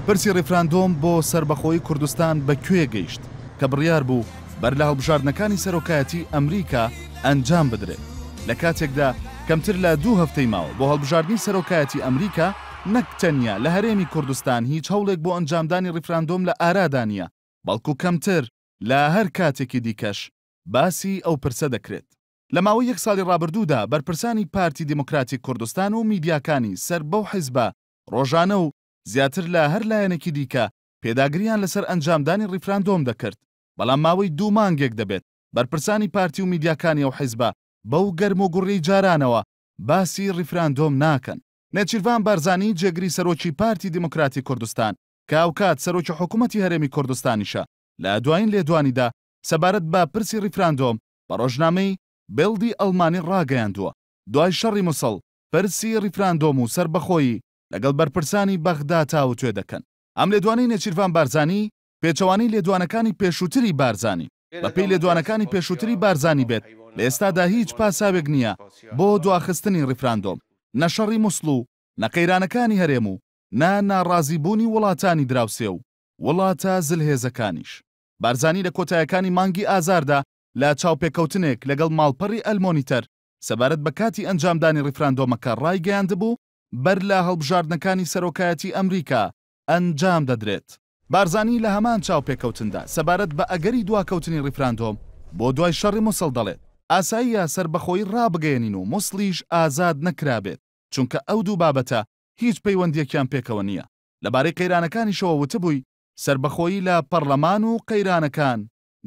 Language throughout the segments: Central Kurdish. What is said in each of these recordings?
پرسی ڕێفراندۆم بۆ سربەخۆیی کوردستان بەکوێ گەیشت کە بڕیار بوو بەر لە هەڵبژاردنەکانی سەرۆکایەتی ئەمریکا ئەنجام بدرێت لە کاتێکدا کەمتر لە 2 هەفتەی ماوە بۆ هەڵبژاردننی سەرۆکایەتی ئەمریکا نەک تەنیا لە هەرێمی کوردستان هیچ هەوڵێک بۆ ئەنجامدانی ڕێفراندۆم لە ئارادانە بەڵکو کەمتر لە هەر کاتێکی دیکەش باسی ئەو پرسە دەکرێت. لە ماوەی 1 ساڵی ڕابردوودا بەرپرسانی پارتی دیموکراتی کوردستان و میدیاکانی سەر بەو حیزبە ڕۆژانە و زیاتر لە هەر لایەنێکی دیکە پێداگریان لەسەر ئەنجامدانی ڕێفراندۆم دەکرد، بەڵام ماوەی 2 مانگێک دەبێت بەرپرسانی پارتی و میدیاکانی ئەو حیزبە بەو گەرم و گوڕی جارانەوە باسی ڕێفراندۆم ناکەن. نێچیروان بارزانی جێگری سەرۆکی پارتی دیموکراتی کوردستان کە ئەوکات سەرۆکی حکوومەتی هەرێمی کوردستانیشە لە دوایین لێدوانیدا سەبارەت بە پرسی ڕێفراندۆم بە ڕۆژنامەی بێڵدی ئەڵمانی ڕاگەیاندووە. دوای شەڕی مووسڵ پرسی ڕێفراندۆم و سربەخۆیی لەگەڵ بەرپرسانی بەغدا تاوتوێ دەکەن. ئەم لێدوانەی نێچیروان بارزانی پێچەوانەی لێدوانەکانی پێشووتری بارزانی بە پێی لێدوانەکانی پێشووتری بارزانی بێت لە ئێستادا هیچ پاساوێک نییە بۆ دواخستنی ڕێفراندۆم، نە شەڕی مووسڵ و نە قەیرانەکانی هەرێم و نە ناڕازیبوونی وڵاتانی دراوسێ و وڵاتە زلهێزەکانیش. بارزانی لە کۆتایەکانی مانگی ئازاردا لە چاوپێکەوتنێک لەگەڵ ماڵپەڕی ئەلمۆنیتەر سەبارەت بە کاتی ئەنجامدانی ڕێفراندۆمەکە ڕایگەیاندبوو بەر لە هەڵبژاردنەکانی سەرۆکایەتی ئەمریکا ئەنجام دەدرێت. بارزانی لە هەمان چاوپێکەوتندا سەبارەت بە ئەگەری دواکەوتنی ڕێفراندۆم بۆ دوای شەڕی مووسڵ دەڵێت ئاساییە سربەخۆیی ڕابگەێنین و مووسڵیش ئازاد نەکرابێت چونکە ئەو دوو بابەتە هیچ پەیوەندیەکیان پێکەوە نییە. لەبارەی قەیرانەکانیشەوە وتبووی سربەخۆیی لە پەرلەمان و قەیرانەکان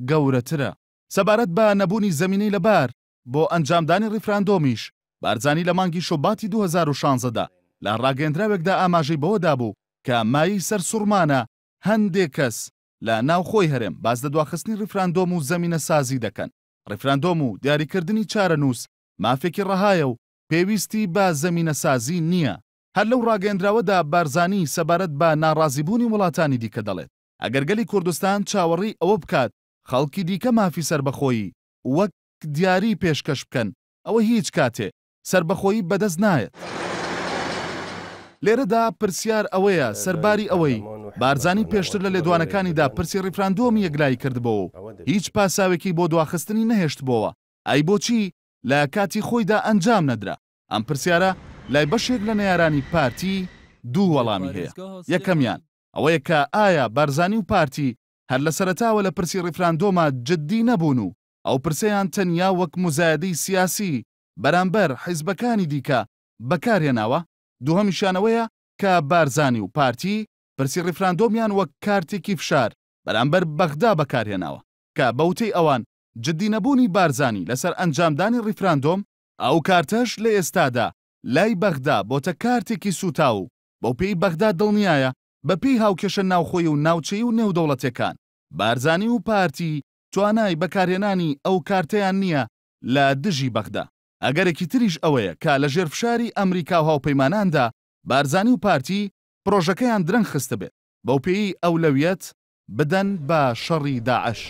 گەورەترە. سەبارەت بە نەبوونی زەمینەی لەبار بۆ ئەنجامدانی ڕێفراندۆمیش بارزانی لە مانگی شوباتی 2016دا لە ڕاگەیەندراوێکدا ئاماژەی بەوەدا بوو کە مایی سەر سوورمانە هەندێک کەس لە ناوخۆی هەرێم باز لە دواخستنی ڕێفراندۆم و زەمینە سازی دەکەن. ڕێفراندۆم و دیاریکردنی چارەنووس مافێکی ڕەهایە و پێویستی بە زەمینە سازی نییە. هەر لەو ڕاگەیەندراوەدا بارزانی سەبارەت بە ناڕازیبوونی وڵاتانی دیکە دەڵێت ئەگەر گەلی کوردستان چاوەڕی ئەوە بکات خەڵکی دیکە مافی سربەخۆیی وەک دیاری پێشکەش بکەن ئەوە هیچ کاتێ سربەخۆیی بەدەست نایەت. لێرەدا پرسیار ئەوەیە سەرباری ئەوەی بارزانی پێشتر لە لێدوانەکانیدا پرسی ڕێفراندۆمی یەکلایی کردبەوە و هیچ پاساوێکی بۆ دواخستنی نەهێشتبەوە ئەی بۆچی لە کاتی خۆیدا ئەنجام نەدرا؟ ئەم پرسیارە لای بەشێک لە نەیارانی پارتی دوو وەڵامی هەیە. یەکەمیان ئەوەیە کە ئایا بارزانی و پارتی هەر لە سەرەتاوە لە پرسی ڕێفراندۆمە جددی نەبوون و ئەو پرسەیان تەنیا وەک مزایدەی سیاسی بەرامبەر حیزبەکانی دیکە بەکارهێناوە. دووهەمیشانەوەیە کە بارزانی و پارتی پرسی ڕێفراندۆمیان وەک کارتێکی فشار بەرامبەر بەغدا بەکارهێناوە کە بەوتەی ئەوان جددی نەبوونی بارزانی لەسەر ئەنجامدانی ڕێفراندۆم ئەو کارتەش لە ئێستادا لای بەغدا بۆتە کارتێکی سوتا و بەو پێی بەغدا دڵنیایە بە پێی هاوکێشە ناوخۆی و ناوچەی و نێودەوڵەتەکان بارزانی و پارتی توانای بەکارهێنانی ئەو کارتەیان نییە لە دژی بەغدا. ئەگەرێکی تریش ئەوەیە کە لە ژێرفشاری ئەمریکا و هاوپەیماناندا بارزانی و پارتی پرۆژەکەیان درەنگ خستە بێت بەو پێی ئەولەویەت بدەن بە شەڕی داعش.